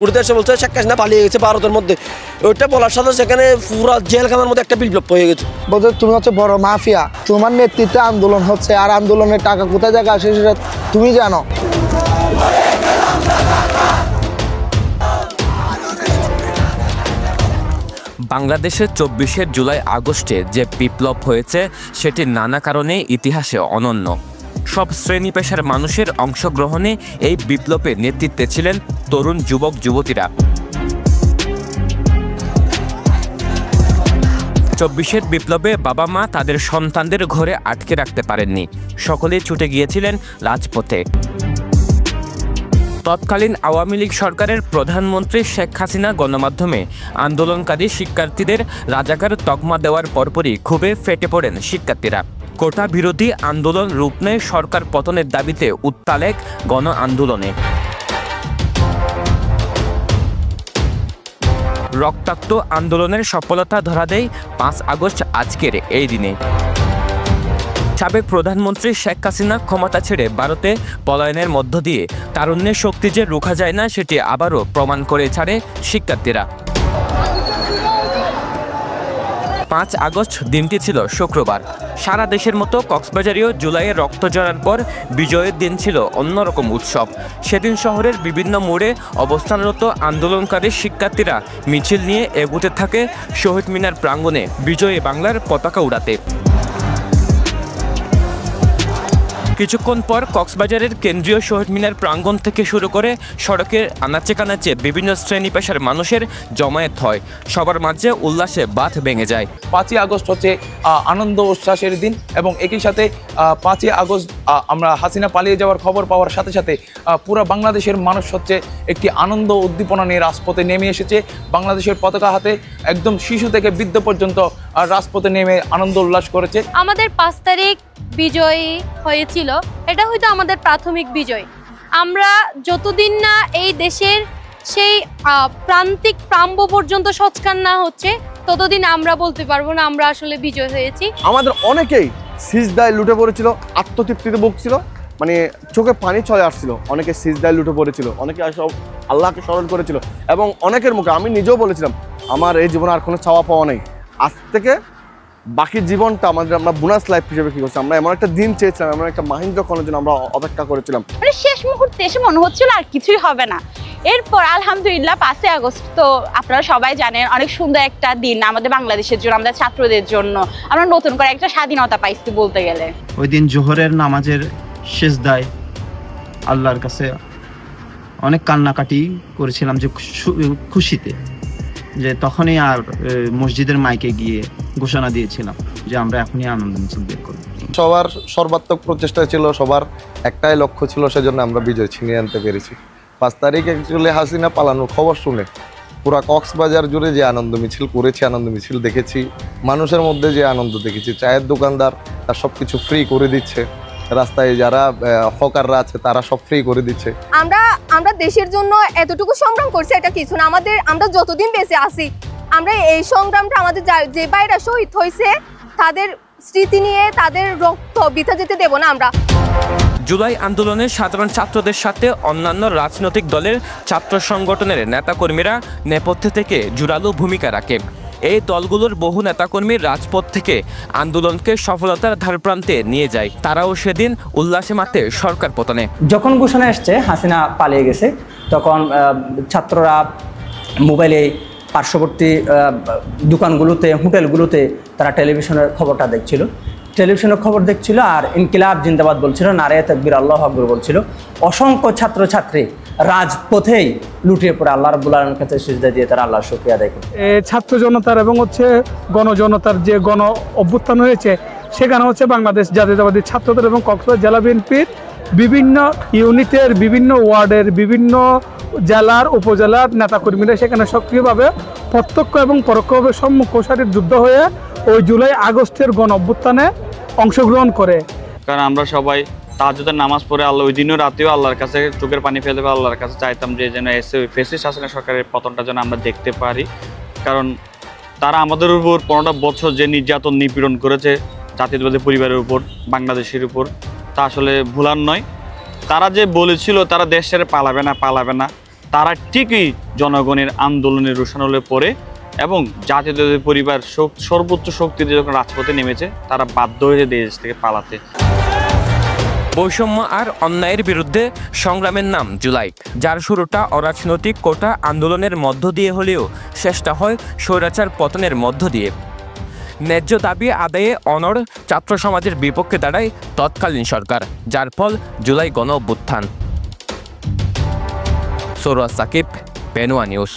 ঘুরতে এসে বলছে শেখ হাসিনা পালিয়ে গেছে ভারতের মধ্যে। ওইটা বলার সাথে সেখানে পুরো জেলখানার মধ্যে একটা বিপ্লব হয়ে গেছে। বলছে তুমি হচ্ছে বড় মাফিয়া, তোমার নেতৃত্বে আন্দোলন হচ্ছে, আর আন্দোলনের টাকা কোথায় জায়গা আসে সেটা তুমি জানো। বাংলাদেশের ২৪শে জুলাই আগস্টে যে বিপ্লব হয়েছে সেটি নানা কারণে ইতিহাসে অনন্য। সব শ্রেণী পেশার মানুষের অংশগ্রহণে এই বিপ্লবে নেতৃত্বে ছিলেন তরুণ যুবক যুবতীরা। ২৪শের বিপ্লবে বাবা মা তাদের সন্তানদের ঘরে আটকে রাখতে পারেননি, সকলেই ছুটে গিয়েছিলেন রাজপথে। তৎকালীন আওয়ামী লীগ সরকারের প্রধানমন্ত্রী শেখ হাসিনা গণমাধ্যমে আন্দোলনকারী শিক্ষার্থীদের রাজাকার তকমা দেওয়ার পরপরই ক্ষোভে ফেটে পড়েন শিক্ষার্থীরা। কোটা বিরোধী আন্দোলন রূপ নেয় সরকার পতনের দাবিতে উত্তাল এক গণ আন্দোলনে। রক্তাক্ত আন্দোলনের সফলতা ধরা দেয় ৫ আগস্ট আজকের এই দিনে। সাবেক প্রধানমন্ত্রী শেখ হাসিনা ক্ষমতা ছেড়ে ভারতে পলায়নের মধ্য দিয়ে তারুণ্যের শক্তি যে রোখা যায় না সেটি আবারও প্রমাণ করে ছাড়ে শিক্ষার্থীরা। ৫ আগস্ট দিনটি ছিল শুক্রবার। সারা দেশের মতো কক্সবাজারেও জুলাইয়ের রক্ত ঝরার পর বিজয়ের দিন ছিল অন্যরকম উৎসব। সেদিন শহরের বিভিন্ন মোড়ে অবস্থানরত আন্দোলনকারী শিক্ষার্থীরা মিছিল নিয়ে এগোতে থাকে শহীদ মিনার প্রাঙ্গণে বিজয়ী বাংলার পতাকা উড়াতে। কিছুক্ষণ পর কক্সবাজারের কেন্দ্রীয় শহীদ মিনার প্রাঙ্গণ থেকে শুরু করে সড়কের আনাচে কানাচে বিভিন্ন শ্রেণী পেশার মানুষের জমায়েত হয়। সবার মাঝে উল্লাসে বাঁধ ভেঙে যায়। ৫ই আগস্ট হচ্ছে আনন্দ উচ্ছ্বাসের দিন এবং একই সাথে ৫ই আগস্ট আমরা হাসিনা পালিয়ে যাওয়ার খবর পাওয়ার সাথে সাথে পুরো বাংলাদেশের মানুষ হচ্ছে একটি আনন্দ উদ্দীপনা নিয়ে রাজপথে নেমে এসেছে। বাংলাদেশের পতাকা হাতে একদম শিশু থেকে বৃদ্ধ পর্যন্ত রাজপথে নেমে আনন্দ উল্লাস করেছে। আমাদের ৫ তারিখ বিজয় হয়েছিল, এটা হয়তো আমাদের প্রাথমিক বিজয়। আমরা যতদিন না এই দেশের সেই প্রান্তিক প্রাম্ব পর্যন্ত সংস্কার না হচ্ছে ততদিন আমরা বলতে পারবো না আমরা আসলে বিজয় হয়েছি। আমাদের অনেকেই সিজদায় লুটে পড়েছিল, আত্মতৃপ্তিতে বকছিল, মানে চোখে পানি চলে আসছিল। অনেকে সিজদায় লুটে পড়েছিল, অনেকে আল্লাহকে স্মরণ করেছিল এবং অনেকের মুখে আমি নিজেও বলেছিলাম আমার এই জীবনে আর কোনো চাওয়া পাওয়া নেই। আজ থেকে বাকি জীবনটা আমরা বোনাস লাইফ হিসেবে কি করছি, আমরা এমন একটা দিন চেয়েছিলাম, এমন একটা মাহিন্দ্র ক্ষণের জন্য আমরা অপেক্ষা করেছিলাম। মানে শেষ মুহূর্তে এসে মনে হচ্ছিল আর কিছুই হবে না। এরপর আলহামদুলিল্লাহ ৫ই আগস্ট তো আপনারা সবাই জানেন অনেক সুন্দর একটা দিন আমাদের বাংলাদেশের জন্য, আমাদের ছাত্রদের জন্য। আমরা নতুন করে একটা স্বাধীনতা পাইছি বলতে গেলে। ওই দিন জোহরের নামাজের সিজদায় আল্লাহর কাছে অনেক কান্নাকাটি করেছিলাম যে খুশিতে, যে তখনই আর মসজিদের মাইকে গিয়ে ঘোষণা দিয়েছিলাম যে আমরা এখনই আনন্দ মিছিল বের করব। সবার সর্বাত্মক প্রচেষ্টা ছিল, সবার একটাই লক্ষ্য ছিল, সেজন্য আমরা বিজয় ছিনিয়ে আনতে পেরেছি। ৫ তারিখ অ্যাকচুয়ালি হাসিনা পালানোর খবর শুনে পুরা কক্সবাজার জুড়ে যে আনন্দ মিছিল করেছি, আনন্দ মিছিল দেখেছি, মানুষের মধ্যে যে আনন্দ দেখেছি, চায়ের দোকানদার তার সব কিছু ফ্রি করে দিচ্ছে, রাস্তায় যারা হকাররা আছে তারা সব ফ্রি করে দিচ্ছে। আমরা দেশের জন্য এতটুকু সংগ্রাম করছি, এটা কিছু না। আমরা যতদিন বেঁচে আছি আমরা এই সংগ্রামটা আমাদের যে ভাইরা শহীদ হয়েছে তাদের স্মৃতি নিয়ে তাদের রক্ত বৃথা যেতে দেব না আমরা। জুলাই আন্দোলনে সাধারণ ছাত্রদের সাথে অন্যান্য রাজনৈতিক দলের ছাত্র সংগঠনের নেতাকর্মীরা নেপথ্যে থেকে জোরালো ভূমিকা রাখে। এই দলগুলোর বহু নেতাকর্মী রাজপথ থেকে আন্দোলনকে সফলতার ধারপ্রান্তে নিয়ে যায়। তারাও সেদিন উল্লাসে মাতে সরকার পতনে। যখন ঘোষণা এসছে হাসিনা পালিয়ে গেছে তখন ছাত্ররা মোবাইলে পার্শ্ববর্তী দোকানগুলোতে হোটেলগুলোতে তারা টেলিভিশনের খবরটা দেখছিল, টেলিভিশনের খবর দেখছিল আর ইনকিলাব জিন্দাবাদ বলছিল, নারায়ে তাকবীর আল্লাহু আকবার বলছিল। অসংখ্য ছাত্রছাত্রী রাজপথেই লুটিয়ে পড়ে আল্লাহ রাব্বুল আলামিনের কাছে সিজদা দিয়ে তারা আল্লাহর শুকরিয়া আদায় করে। ছাত্র জনতার এবং গণজনতার যে গণ অভ্যুত্থান হয়েছে সেখানে বাংলাদেশ জাতীয়তাবাদী ছাত্রদের এবং কক্সবাজার জেলা বিএনপির বিভিন্ন ইউনিটের, বিভিন্ন ওয়ার্ডের, বিভিন্ন জেলার উপজেলার নেতাকর্মীরা সেখানে সক্রিয়ভাবে প্রত্যক্ষ এবং পরোক্ষভাবে সম্মুখ সারির যুদ্ধ হয়ে ওই জুলাই আগস্টের গণ অভ্যুত্থানে অংশগ্রহণ করে। কারণ আমরা সবাই তাহাজ্জুদের নামাজ পড়ে আল্লাহ ওই দিনও রাতেও আল্লাহর কাছে চোখের পানি ফেলে আল্লাহর কাছে চাইতাম যে যেন এসে ওই ফ্যাসিস্ট হাসিনা সরকারের পতনটা যেন আমরা দেখতে পারি। কারণ তারা আমাদের উপর 15টা বছর যে নির্যাতন নিপীড়ন করেছে জাতীয়তাবাদী পরিবারের উপর, বাংলাদেশের উপর, তা আসলে ভুলার নয়। তারা যে বলেছিল তারা দেশ ছেড়ে পালাবে না, তারা ঠিকই জনগণের আন্দোলনের রোষানলে পড়ে এবং জাতীয়তাবাদী পরিবার সর্বোচ্চ শক্তিতে যখন রাজপথে নেমেছে তারা বাধ্য হয়েছে দেশ থেকে পালাতে। বৈষম্য আর অন্যায়ের বিরুদ্ধে সংগ্রামের নাম জুলাই, যার শুরুটা অরাজনৈতিক কোটা আন্দোলনের মধ্য দিয়ে হলেও শেষটা হয় স্বৈরাচার পতনের মধ্য দিয়ে। ন্যায্য দাবি আদায়ে অনড় ছাত্র সমাজের বিপক্ষে দাঁড়ায় তৎকালীন সরকার, যার ফল জুলাই গণ অভ্যুত্থান। সৌরভ সাকিব, পেনুয়া নিউজ।